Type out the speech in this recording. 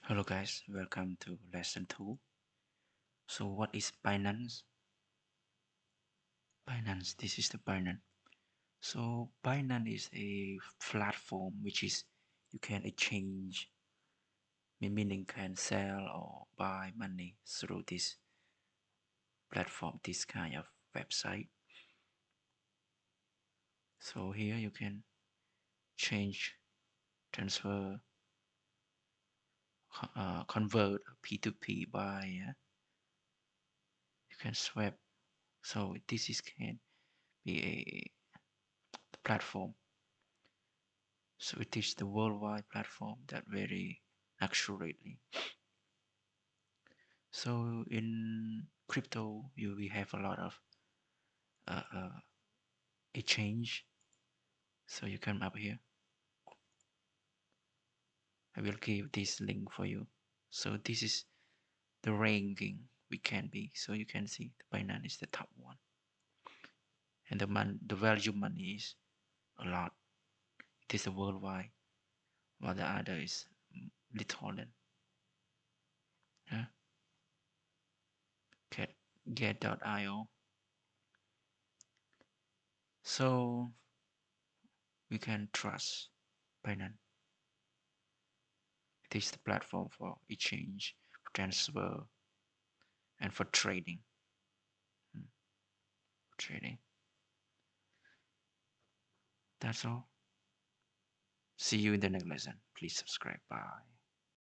Hello guys, welcome to lesson 2. So what is Binance? Binance, this is the Binance. So Binance is a platform which is you can exchange, meaning can sell or buy money through this platform, this kind of website. So here you can change, transfer, convert P2P by you can swap. So this is can be a platform. So it is the worldwide platform that very accurately. So in crypto, we have a lot of exchange. So you come up here. I will give this link for you. So this is the ranking we can be. So you can see the Binance is the top one, and the value money is a lot. It is a worldwide, while the other is little than. Yeah. Get.io. So we can trust Binance. It is the platform for exchange, transfer, and for trading. Trading. That's all. See you in the next lesson. Please subscribe. Bye.